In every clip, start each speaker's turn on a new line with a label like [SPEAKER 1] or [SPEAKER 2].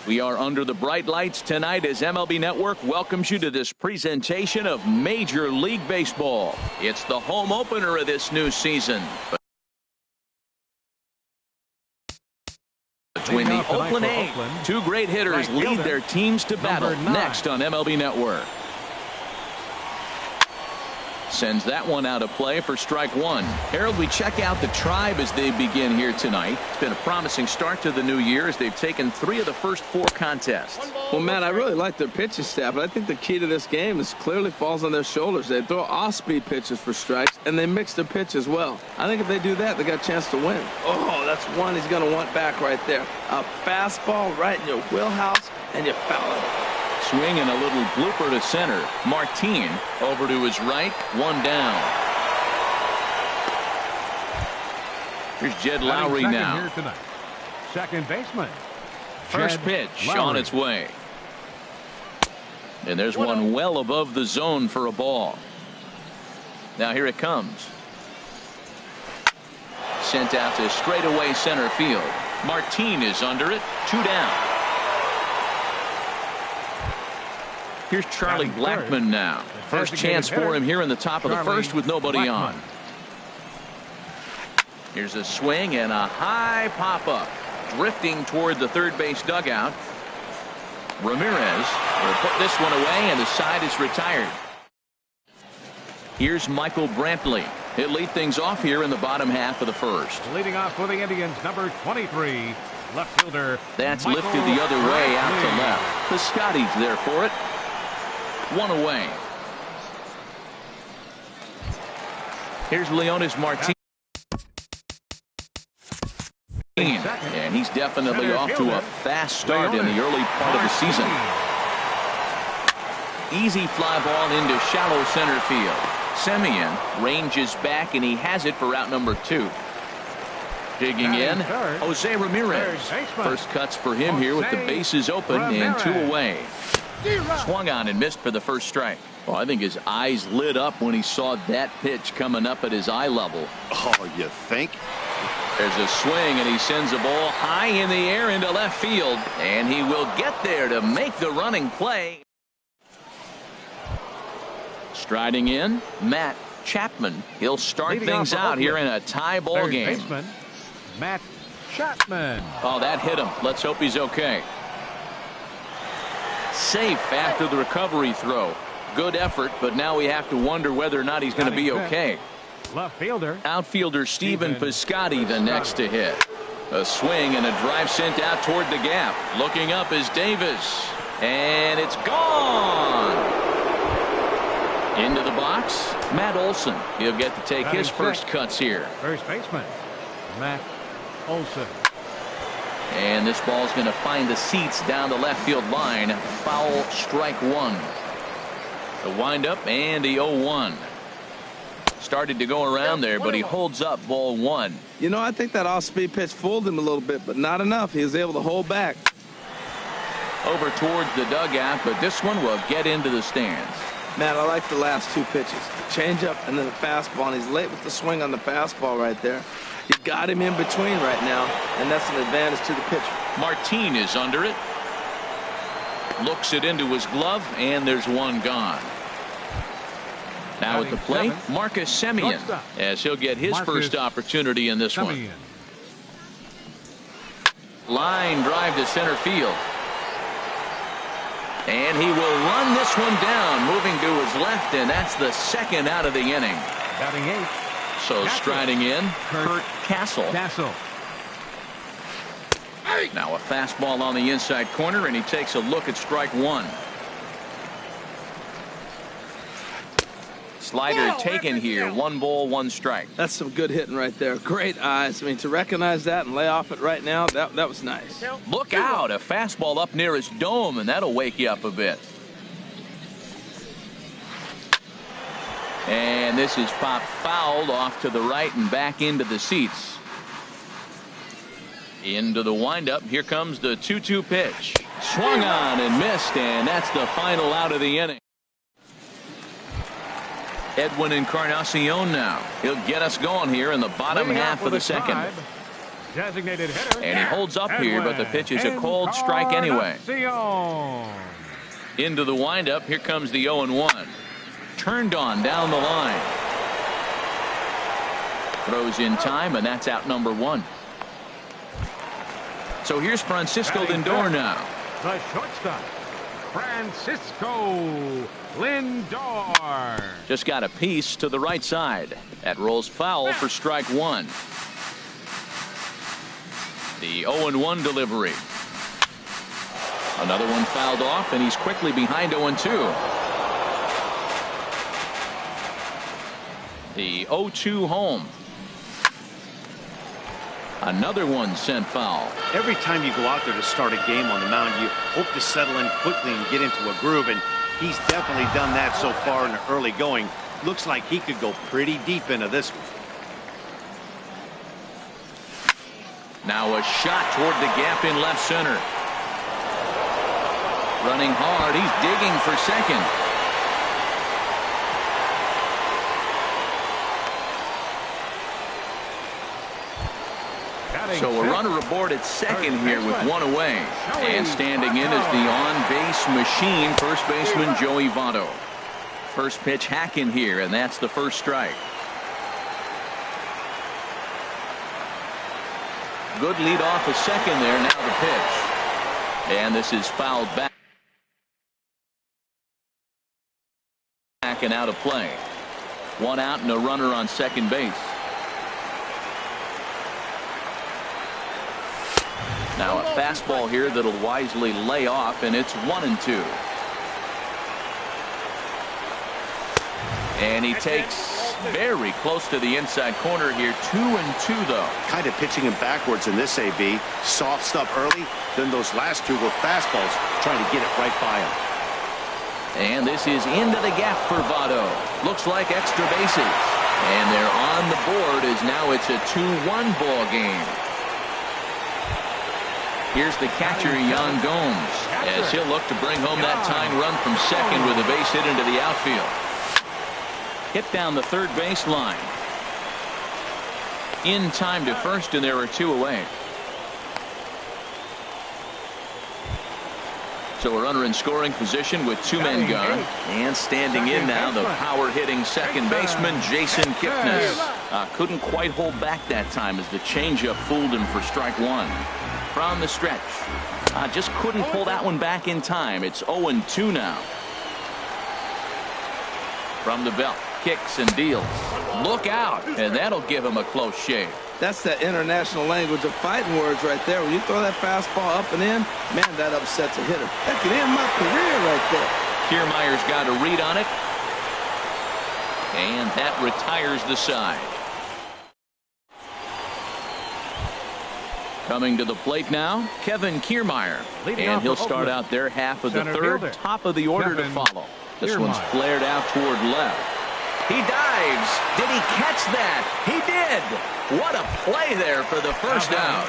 [SPEAKER 1] We are under the bright lights tonight as MLB Network welcomes you to this presentation of Major League Baseball. It's the home opener of this new season. Between the Oakland A's, two great hitters lead their teams to battle. Next on MLB Network. Sends that one out of play for strike one. Harold, we check out the Tribe as they begin here tonight. It's been a promising start to the new year as they've taken 3 of the first 4 contests.
[SPEAKER 2] Well, Matt, I really like their pitching staff, but I think the key to this game is clearly falls on their shoulders. They throw off-speed pitches for strikes, and they mix their pitch as well. I think if they do that, they got a chance to win. Oh, that's one he's going to want back right there. A fastball right in your wheelhouse, and you foul it.
[SPEAKER 1] Swing and a little blooper to center. Martin over to his right, 1 down. Here's Jed Lowry now.
[SPEAKER 3] Here tonight. Second baseman.
[SPEAKER 1] First pitch on its way. And there's one well above the zone for a ball. Now here it comes. Sent out to straightaway center field. Martin is under it, 2 down. Here's Charlie Blackmon now. First chance for him here in the top of the first with nobody on. Here's a swing and a high pop-up. Drifting toward the third base dugout. Ramirez will put this one away, and the side is retired. Here's Michael Brantley. He'll lead things off here in the bottom half of the first.
[SPEAKER 3] Leading off for the Indians, number 23, left fielder.
[SPEAKER 1] That's lifted the other way out to left. Piscotty's there for it. 1 away. Here's Leonis Martin. And he's definitely off to a fast start in the early part of the season. Easy fly ball into shallow center field. Semien ranges back, and he has it for out number 2. Digging in, Jose Ramirez. First cuts for him here with the bases open and 2 away. Swung on and missed for the first strike. Well, I think his eyes lit up when he saw that pitch coming up at his eye level.
[SPEAKER 4] Oh, you think?
[SPEAKER 1] There's a swing, and he sends a ball high in the air into left field, and he will get there to make the running play. Striding in, Matt Chapman. He'll start things out here in a tie ball game.
[SPEAKER 3] Matt Chapman.
[SPEAKER 1] Oh, that hit him. Let's hope he's okay. Safe after the recovery throw. Good effort, but now we have to wonder whether or not he's going to be okay.
[SPEAKER 3] Left fielder.
[SPEAKER 1] Outfielder Stephen Piscotty the next to hit. A swing and a drive sent out toward the gap. Looking up is Davis. And it's gone. Into the box, Matt Olson. He'll get to take his first cuts here.
[SPEAKER 3] First baseman, Matt Olson.
[SPEAKER 1] And this ball's going to find the seats down the left field line. Foul, strike 1. The windup and the 0-1. Started to go around there, but he holds up ball 1.
[SPEAKER 2] You know, I think that off-speed pitch fooled him a little bit, but not enough. He was able to hold back.
[SPEAKER 1] Over towards the dugout, but this one will get into the stands.
[SPEAKER 2] Matt, I like the last 2 pitches. The changeup and then the fastball, and he's late with the swing on the fastball right there. You got him in between right now, and that's an advantage to the pitcher.
[SPEAKER 1] Martin is under it. Looks it into his glove, and there's one gone. Now at the plate, Marcus Semien, as he'll get his first opportunity in this one. Line drive to center field. And he will run this one down, moving to his left, and that's the second out of the inning.
[SPEAKER 3] Batting 8.
[SPEAKER 1] So striding in, Kurt Castle. Now a fastball on the inside corner, and he takes a look at strike 1. Slider taken here. 1 ball, 1 strike.
[SPEAKER 2] That's some good hitting right there. Great eyes. I mean, to recognize that and lay off it right now, that was nice.
[SPEAKER 1] Look out. A fastball up near his dome, and that'll wake you up a bit. And this is popped fouled off to the right and back into the seats. Into the windup. Here comes the 2-2 pitch. Swung on and missed, and that's the final out of the inning. Edwin Encarnacion now. He'll get us going here in the bottom half of the second.
[SPEAKER 3] Designated hitter.
[SPEAKER 1] And he holds up here, but the pitch is a called strike anyway. Into the windup. Here comes the 0-1. Turned on down the line. Throws in time, and that's out number 1. So here's Francisco Lindor now.
[SPEAKER 3] The shortstop, Francisco Lindor.
[SPEAKER 1] Just got a piece to the right side. That rolls foul for strike 1. The 0-1 delivery. Another one fouled off, and he's quickly behind 0-2. The 0-2 home. Another one sent foul.
[SPEAKER 4] Every time you go out there to start a game on the mound, you hope to settle in quickly and get into a groove, and he's definitely done that so far in the early going. Looks like he could go pretty deep into this one.
[SPEAKER 1] Now a shot toward the gap in left center. Running hard. He's digging for second. So a runner aboard at second here with one away. And standing in is the on-base machine, first baseman Joey Votto. First pitch hacking here, and that's the first strike. Good lead off a second there. Now the pitch. And this is fouled back. And out of play. One out and a runner on second base. Now a fastball here that'll wisely lay off, and it's 1-2. And he takes very close to the inside corner here. 2-2 though.
[SPEAKER 4] Kind of pitching him backwards in this AB. Soft stuff early, then those last two were fastballs, trying to get it right by him.
[SPEAKER 1] And this is into the gap for Votto. Looks like extra bases. And they're on the board as now it's a 2-1 ball game. Here's the catcher, Yan Gomes, as he'll look to bring home that tying run from second with a base hit into the outfield. Hit down the third base line. In time to first, and there are two away. So a runner in scoring position with two men gone. And standing in now, the power-hitting second baseman, Jason Kipnis. Couldn't quite hold back that time as the changeup fooled him for strike 1. From the stretch. Just couldn't pull that one back in time. It's 0-2 now. From the belt. Kicks and deals. Look out. And that'll give him a close shave.
[SPEAKER 2] That's the international language of fighting words right there. When you throw that fastball up and in, man, that upsets a hitter. That could end my career right there.
[SPEAKER 1] Kiermaier's got a read on it. And that retires the side. Coming to the plate now, Kevin Kiermaier. And he'll start out their half of the third, top of the order to follow. This one's flared out toward left. He dives. Did he catch that? He did. What a play there for the first out.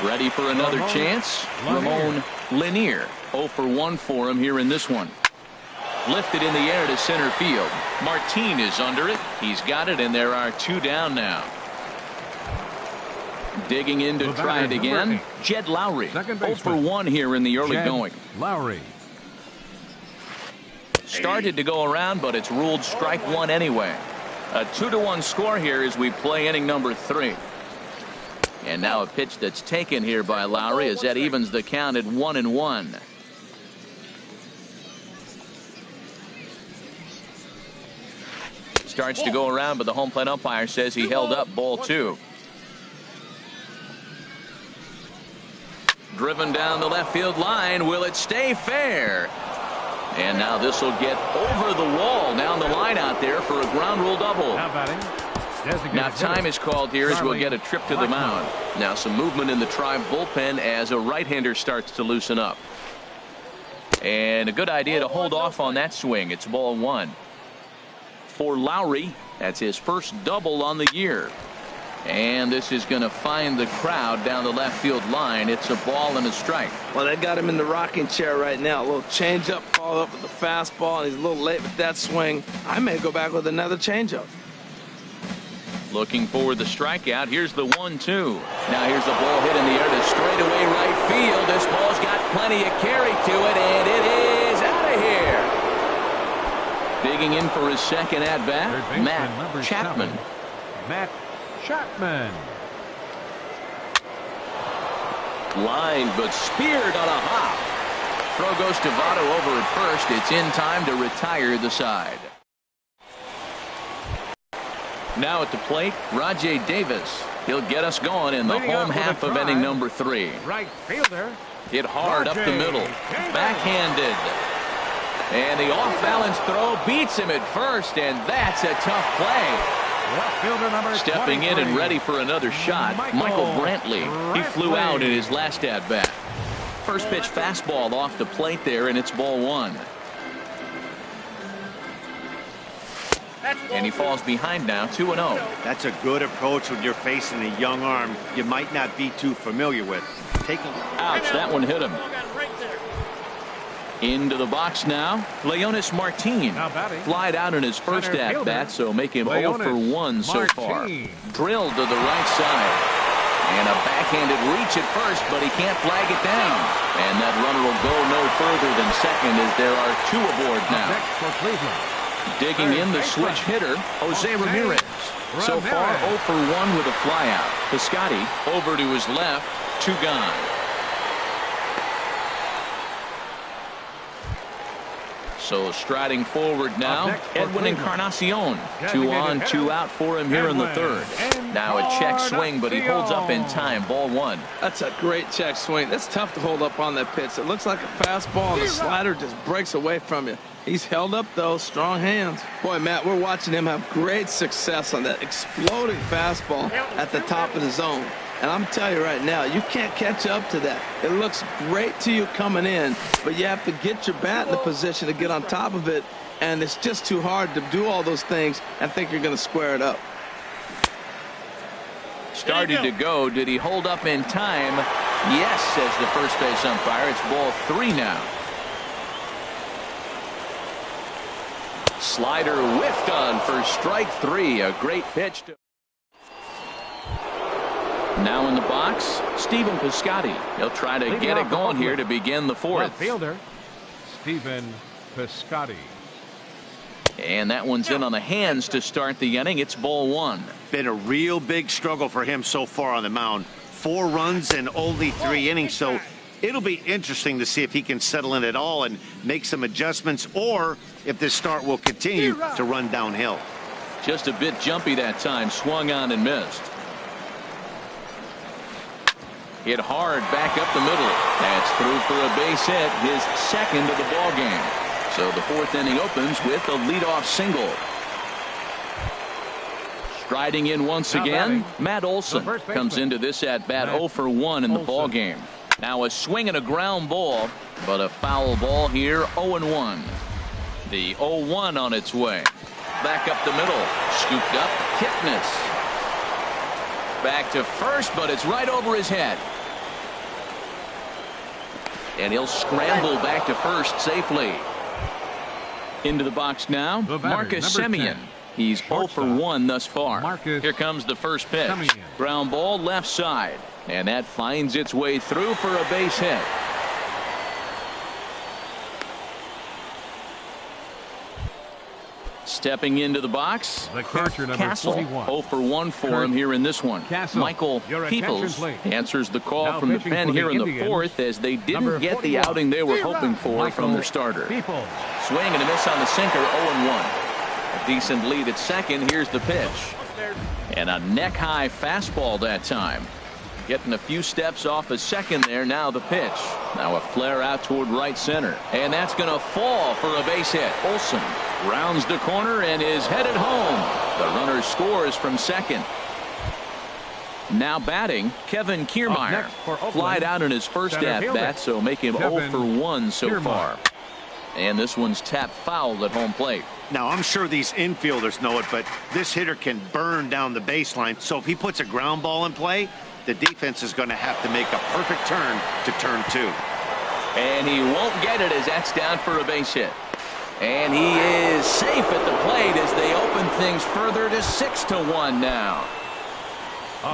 [SPEAKER 1] Ready for another chance? Ramon Lanier. 0 for 1 for him here in this one. Lifted in the air to center field. Martin is under it. He's got it, and there are two down now. Digging in to try it again. Jed Lowry. 0 for 1 here in the early going.
[SPEAKER 3] Lowry.
[SPEAKER 1] Started to go around, but it's ruled strike 1 anyway. A 2-1 score here as we play inning number 3. And now a pitch that's taken here by Lowry as that evens the count at 1-1. Starts to go around, but the home plate umpire says he held up ball 2. Driven down the left field line. Will it stay fair? And now this will get over the wall down the line out there for a ground rule double. Now time is called here as we'll get a trip to the mound. Now some movement in the Tribe bullpen as a right-hander starts to loosen up. And a good idea to hold off on that swing. It's ball 1. For Lowry, that's his first double on the year. And this is going to find the crowd down the left field line. It's a ball and a strike.
[SPEAKER 2] Well, they got him in the rocking chair right now. A little changeup followed up with the fastball, and he's a little late with that swing. I may go back with another changeup.
[SPEAKER 1] Looking for the strikeout. Here's the 1-2. Now here's the ball hit in the air to straightaway right field. This ball's got plenty of carry to it, and it is out of here. Digging in for his second at-bat, Matt Chapman.
[SPEAKER 3] Matt Chapman.
[SPEAKER 1] Line, but speared on a hop. Throw goes to Votto over at first. It's in time to retire the side. Now at the plate, Rajay Davis. He'll get us going in the home half of inning number 3.
[SPEAKER 3] Right fielder.
[SPEAKER 1] Hit hard up the middle. Backhanded. And the off-balance throw beats him at first, and that's a tough play.
[SPEAKER 3] Left fielder number
[SPEAKER 1] Stepping in and ready for another shot, Michael Brantley. He flew out in his last at-bat. First pitch fastball off the plate there, and it's ball 1. And he falls behind now, 2-0.
[SPEAKER 4] That's a good approach when you're facing a young arm you might not be too familiar with.
[SPEAKER 1] Ouch, that one hit him. Into the box now, Leonis Martin. Flied out in his first at-bat, so make him 0 for 1 so far. Drilled to the right side. And a backhanded reach at first, but he can't flag it down. And that runner will go no further than second as there are 2 aboard now. Digging in the switch hitter, Jose Ramirez. So far 0 for 1 with a flyout. Piscotty over to his left, 2 gone. So striding forward now, Edwin Encarnacion. 2 on, 2 out for him here in the 3rd. Now a check swing, but he holds up in time. Ball 1.
[SPEAKER 2] That's a great check swing. That's tough to hold up on that pitch. It looks like a fastball, and the slider just breaks away from you. He's held up, though. Strong hands. Boy, Matt, we're watching him have great success on that exploding fastball at the top of the zone. And I'm telling you right now, you can't catch up to that. It looks great to you coming in, but you have to get your bat in the position to get on top of it, and it's just too hard to do all those things and think you're going to square it up.
[SPEAKER 1] Started to go. Did he hold up in time? Yes, says the first base umpire. It's ball 3 now. Slider whiffed on for strike 3. A great pitch to... Now in the box, Stephen Piscotty. He'll try to get it going here to begin the 4th.
[SPEAKER 3] Left fielder, Stephen Piscotty.
[SPEAKER 1] And that one's in on the hands to start the inning. It's ball 1.
[SPEAKER 4] Been a real big struggle for him so far on the mound. 4 runs in only 3 innings, so it'll be interesting to see if he can settle in at all and make some adjustments, or if this start will continue to run downhill.
[SPEAKER 1] Just a bit jumpy that time. Swung on and missed. Hit hard back up the middle. That's through for a base hit, his 2nd of the ball game. So the 4th inning opens with a leadoff single. Striding in once again, Matt Olson comes into this at bat 0 for 1 in the ball game. Now a swing and a ground ball, but a foul ball here, 0-1. The 0-1 on its way. Back up the middle, scooped up, Kipnis. Back to first, but it's right over his head. And he'll scramble back to first safely. Into the box now, Marcus Semien. He's 0 for 1 thus far. Here comes the first pitch. Ground ball left side. And that finds its way through for a base hit. Stepping into the box,
[SPEAKER 3] the catcher, number
[SPEAKER 1] Castle.
[SPEAKER 3] 41.
[SPEAKER 1] 0 for 1 for him here in this one.
[SPEAKER 3] Castle,
[SPEAKER 1] Michael Peoples answers the call
[SPEAKER 3] now
[SPEAKER 1] from the pen here in the
[SPEAKER 3] Indians,
[SPEAKER 1] 4th as they didn't get the outing they were hoping for from their starter.
[SPEAKER 3] Peoples.
[SPEAKER 1] Swing and a miss on the sinker, 0-1. A decent lead at second. Here's the pitch. And a neck-high fastball that time. Getting a few steps off a second there. Now the pitch. Now a flare out toward right center. And that's going to fall for a base hit. Olson rounds the corner and is headed home. The runner scores from second. Now batting, Kevin Kiermaier. Flied out in his first at-bat, so make him 0 for 1 so far. And this one's tapped foul at home plate.
[SPEAKER 4] Now, I'm sure these infielders know it, but this hitter can burn down the baseline. So if he puts a ground ball in play, the defense is going to have to make a perfect turn to turn 2.
[SPEAKER 1] And he won't get it as that's down for a base hit. And he is is safe at the plate as they open things further to 6-1 now.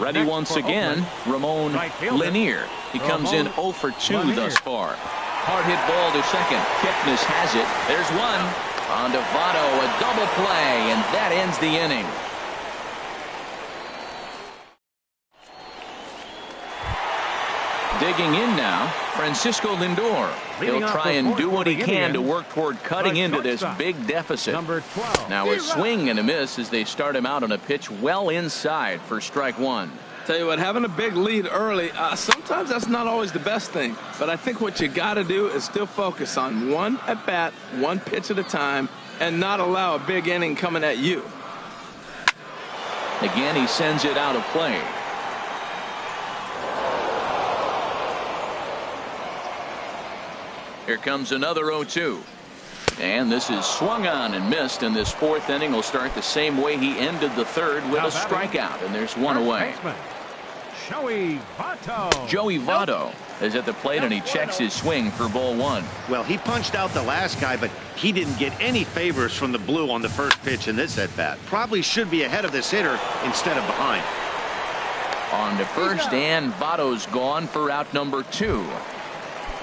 [SPEAKER 1] Ready once again, Ramon Lanier. He comes in 0 for 2 thus far. Hard hit ball to second. Kipnis has it. There's one. On to Votto, a double play, and that ends the inning. Digging in now, Francisco Lindor. He'll try and do what he can to work toward cutting into this big deficit. Now a swing and a miss as they start him out on a pitch well inside for strike one.
[SPEAKER 2] Tell you what, having a big lead early, sometimes that's not always the best thing. But I think what you got to do is still focus on one at bat, one pitch at a time, and not allow a big inning coming at you.
[SPEAKER 1] Again, he sends it out of play. Here comes another 0-2. And this is swung on and missed, and this fourth inning will start the same way he ended the third with a strikeout, and there's one away. Joey Votto is at the plate, and he checks his swing for ball one.
[SPEAKER 4] Well, he punched out the last guy, but he didn't get any favors from the blue on the first pitch in this at-bat. Probably should be ahead of this hitter instead of behind.
[SPEAKER 1] On to first, and Votto's gone for out number 2.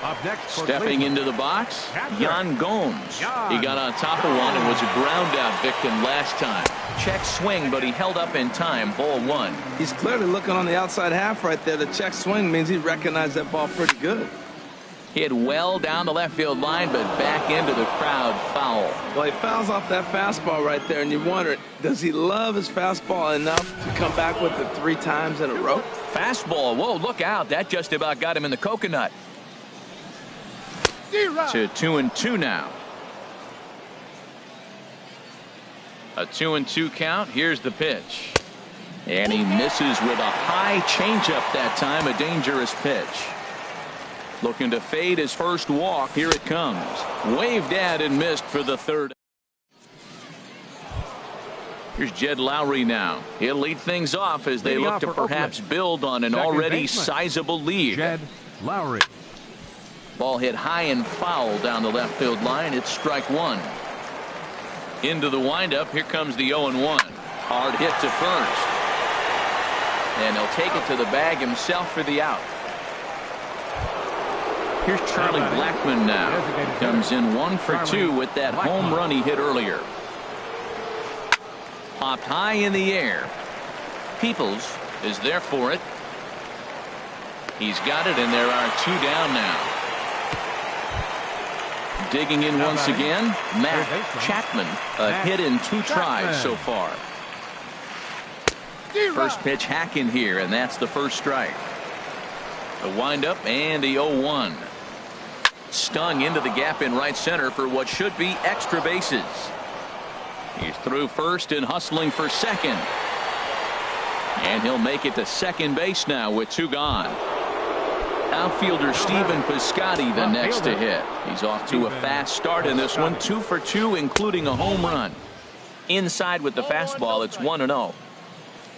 [SPEAKER 3] Up next,
[SPEAKER 1] stepping into the box, Yan Gomes. He got on top of one and was a ground out victim last time. Check swing, but he held up in time. Ball one.
[SPEAKER 2] He's clearly looking on the outside half right there. The check swing means he recognized that ball pretty good.
[SPEAKER 1] Hit well down the left field line, but back into the crowd foul.
[SPEAKER 2] Well, he fouls off that fastball right there, and you wonder, does he love his fastball enough to come back with it 3 times in a row?
[SPEAKER 1] Fastball. Whoa, look out. That just about got him in the coconut. To 2-2 now. A 2-2 count. Here's the pitch. And he misses with a high changeup that time. A dangerous pitch. Looking to fade his first walk. Here it comes. Waved at and missed for the third. Here's Jed Lowry now. He'll lead things off as they look to perhaps build on an already sizable lead.
[SPEAKER 3] Jed Lowry.
[SPEAKER 1] Ball hit high and foul down the left field line. It's strike one. Into the windup. Here comes the 0-1. Hard hit to first. And he'll take it to the bag himself for the out. Here's Charlie Blackmon now. He comes in 1 for 2 with that home run he hit earlier. Popped high in the air. Peoples is there for it. He's got it, and there are 2 down now. Digging in once again, Matt Chapman. A hit in 2 tries so far. First pitch hack in here, and that's the first strike. The windup and the 0-1. Stung into the gap in right center for what should be extra bases. He's through first and hustling for second. And he'll make it to second base now with 2 gone. Outfielder Stephen Piscotty the next to hit. He's off to a fast start in this one. 2 for 2, including a home run. Inside with the fastball, it's 1-0.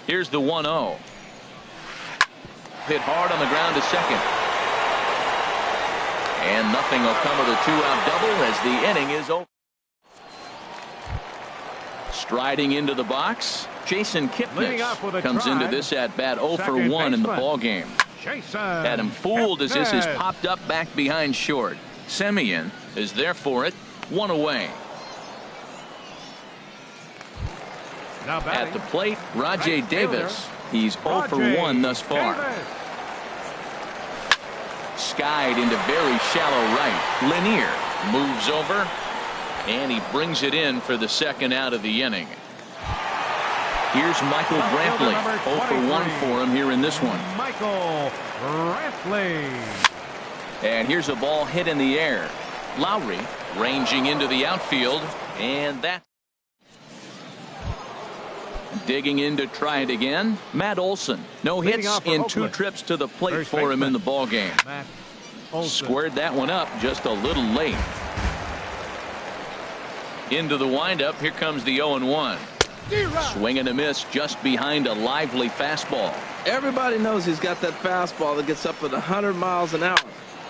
[SPEAKER 1] Here's the 1-0. Hit hard on the ground to second. And nothing will come of the 2-out double as the inning is over. Striding into the box, Jason Kipnis comes into this at bat 0 for 1 in the ball game. Had him fooled as this is popped up back behind short. Semien is there for it. 1 away. At the plate, Rajay Davis. He's 0 for 1 thus far. Skied into very shallow right. Lanier moves over, and he brings it in for the second out of the inning. Here's Michael Brantley. 0 for 1 for him here in this one.
[SPEAKER 3] Michael Brantley.
[SPEAKER 1] And here's a ball hit in the air. Lowry ranging into the outfield, and that. Digging in to try it again. Matt Olson. No hits in 2 trips to the plate for him in the ball game. Squared that one up just a little late. Into the windup. Here comes the 0-1. Swing and a miss just behind a lively fastball.
[SPEAKER 2] Everybody knows he's got that fastball that gets up at 100 miles an hour.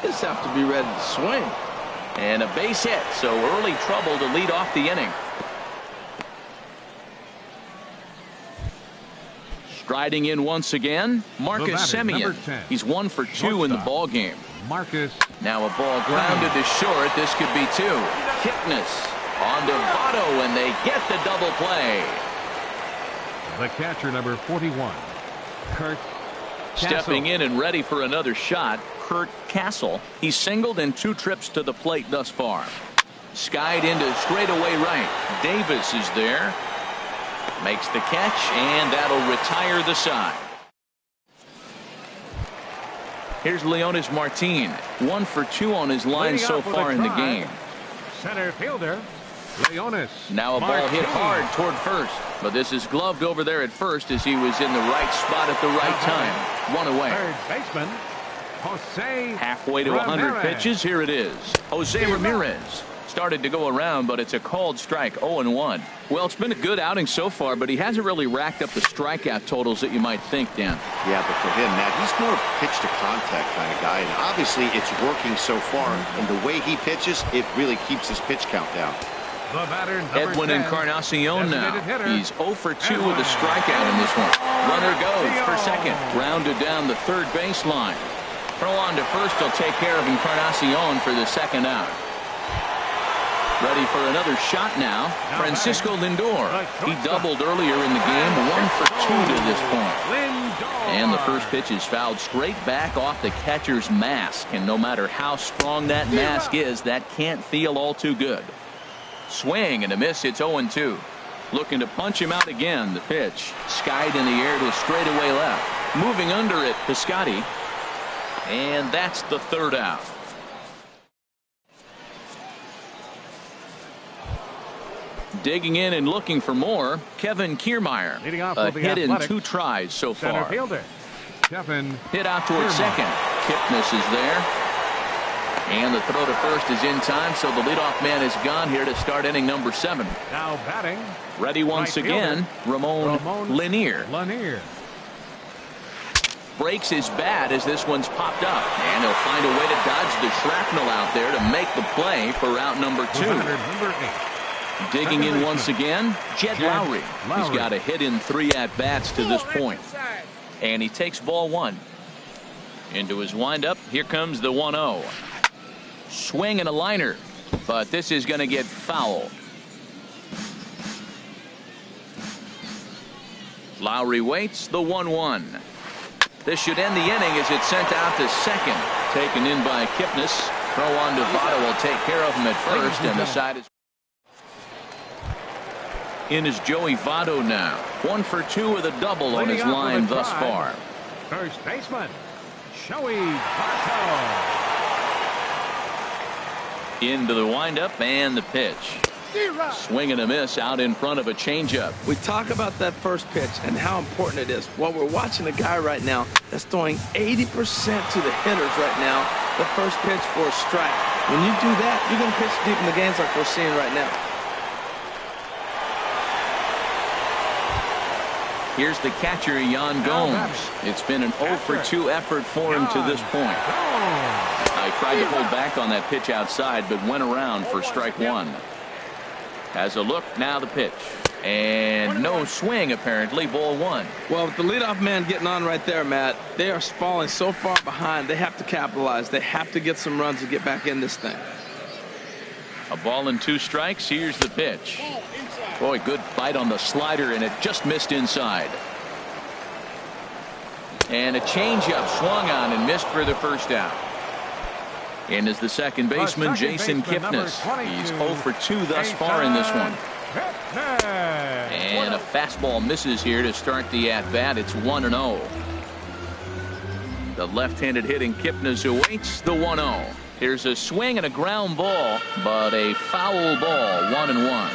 [SPEAKER 2] You just have to be ready to swing.
[SPEAKER 1] And a base hit, so early trouble to lead off the inning. Striding in once again, Marcus Semien. He's 1 for 2 in the ball game.
[SPEAKER 3] Marcus.
[SPEAKER 1] Now a ball grounded to short. This could be 2. Kipnis on to Votto, and they get the double play.
[SPEAKER 3] The catcher, number 41, Kurt
[SPEAKER 1] Stepping
[SPEAKER 3] Castle.
[SPEAKER 1] in and ready for another shot, Kurt Castle. He's singled in 2 trips to the plate thus far. Skied into straightaway right. Davis is there. Makes the catch, and that'll retire the side. Here's Leonis Martin. 1 for 2 on his line so far in the game.
[SPEAKER 3] Center fielder, Leonis.
[SPEAKER 1] Now a ball hit hard toward first, but this is gloved over there at first as he was in the right spot at the right time. 1 away.
[SPEAKER 3] Third baseman, Jose
[SPEAKER 1] Halfway to 100 pitches. Here it is. Jose Ramirez started to go around, but it's a called strike. 0-1. Well, it's been a good outing so far, but he hasn't really racked up the strikeout totals that you might think, Dan.
[SPEAKER 4] Yeah, but for him, Matt, he's more a pitch-to-contact kind of guy, and obviously it's working so far. And the way he pitches, it really keeps his pitch count down.
[SPEAKER 3] The batter,
[SPEAKER 1] Edwin
[SPEAKER 3] 10,
[SPEAKER 1] Encarnacion now.
[SPEAKER 3] hitter.
[SPEAKER 1] He's 0 for 2 with a strikeout in this one. Runner goes for second. Grounded down the third baseline. Throw on to first. He'll take care of Encarnacion for the second out. Ready for another shot now. Francisco Lindor. He doubled earlier in the game. 1 for 2 to this point. And the first pitch is fouled straight back off the catcher's mask. And no matter how strong that mask is, that can't feel all too good. Swing and a miss. It's 0-2. Looking to punch him out again. The pitch skied in the air to straightaway left. Moving under it, Piscotty. And that's the third out. Digging in and looking for more, Kevin Kiermaier.
[SPEAKER 3] Leading off
[SPEAKER 1] A
[SPEAKER 3] with the
[SPEAKER 1] hit in
[SPEAKER 3] Athletics.
[SPEAKER 1] 2 tries so
[SPEAKER 3] Center
[SPEAKER 1] far.
[SPEAKER 3] fielder, Kevin
[SPEAKER 1] Hit out towards second. Kipnis is there. And the throw to first is in time, so the leadoff man is gone here to start inning number 7.
[SPEAKER 3] now batting.
[SPEAKER 1] Ready once
[SPEAKER 3] Right
[SPEAKER 1] again, Ramon Lanier.
[SPEAKER 3] Lanier.
[SPEAKER 1] Breaks his bat as this one's popped up. And he'll find a way to dodge the shrapnel out there to make the play for out number 2.
[SPEAKER 3] Batter, number 8.
[SPEAKER 1] Digging in once again, Jed Lowry. He's got a hit in 3 at-bats to this point. And he takes ball 1. Into his windup, here comes the 1-0. Swing and a liner, but this is going to get foul. Lowry waits, the 1-1. This should end the inning as it's sent out to second. Taken in by Kipnis. Throw on to Votto will take care of him at first, and the side is in is Joey Votto now. 1 for 2 with a double on his line thus far.
[SPEAKER 3] First baseman, Joey Votto.
[SPEAKER 1] Into the windup and the pitch. Swing and a miss out in front of a changeup.
[SPEAKER 2] We talk about that first pitch and how important it is. Well, we're watching a guy right now that's throwing 80% to the hitters right now. The first pitch for a strike. When you do that, you're going to pitch deep in the games like we're seeing right now.
[SPEAKER 1] Here's the catcher, Yan Gomes. It's been an 0 for 2 effort for him to this point. He tried to hold back on that pitch outside, but went around for strike 1. Has a look, now the pitch. And no swing, apparently, ball 1.
[SPEAKER 2] Well, with the leadoff man getting on right there, Matt, they are falling so far behind, they have to capitalize. They have to get some runs to get back in this thing.
[SPEAKER 1] A ball and 2 strikes. Here's the pitch. Boy, good bite on the slider, and it just missed inside. And a changeup swung on and missed for the first out. In is the second baseman, Jason Kipnis. He's 0 for 2 thus far in this one. And a fastball misses here to start the at-bat. It's 1-0. The left-handed hitting Kipnis awaits the 1-0. Here's a swing and a ground ball, but a foul ball, 1-1.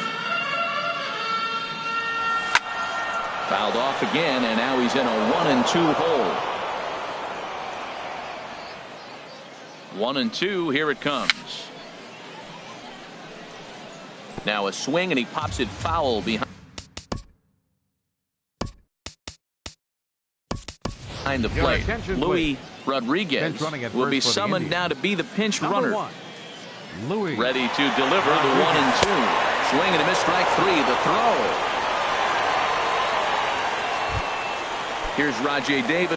[SPEAKER 1] Fouled off again, and now he's in a 1-2 hole. 1-2, here it comes. Now a swing, and he pops it foul behind the plate. Louis Rodriguez will be summoned now to be the pinch runner. Ready to deliver the 1-2. Swing and a miss, strike 3. The throw. Here's Rajay Davis.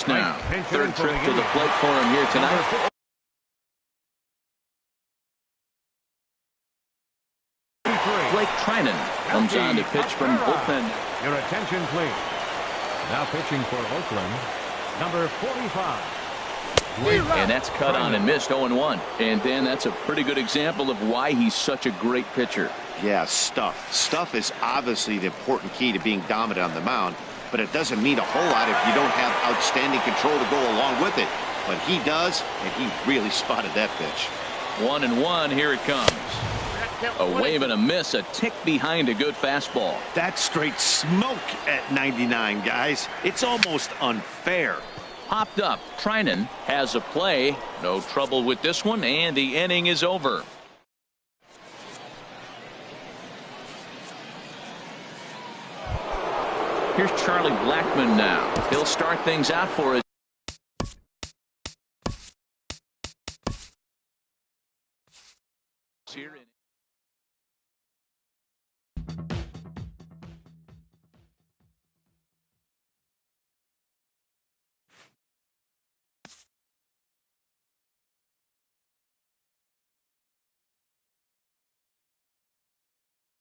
[SPEAKER 1] Now, third trip to the plate for him here tonight. Blake Trinan comes on to pitch from bullpen.
[SPEAKER 3] Your attention, please. Now pitching for Oakland, number 45.
[SPEAKER 1] And that's cut on and missed 0-1. And Dan, that's a pretty good example of why he's such a great pitcher.
[SPEAKER 4] Yeah, stuff. Stuff is obviously the important key to being dominant on the mound, but it doesn't mean a whole lot if you don't have outstanding control to go along with it. But he does, and he really spotted that pitch.
[SPEAKER 1] 1-1, here it comes. A wave and a miss, a tick behind a good fastball.
[SPEAKER 4] That's straight smoke at 99, guys. It's almost unfair.
[SPEAKER 1] Popped up. Trinan has a play. No trouble with this one, and the inning is over. Here's Charlie Blackmon now. He'll start things out for us.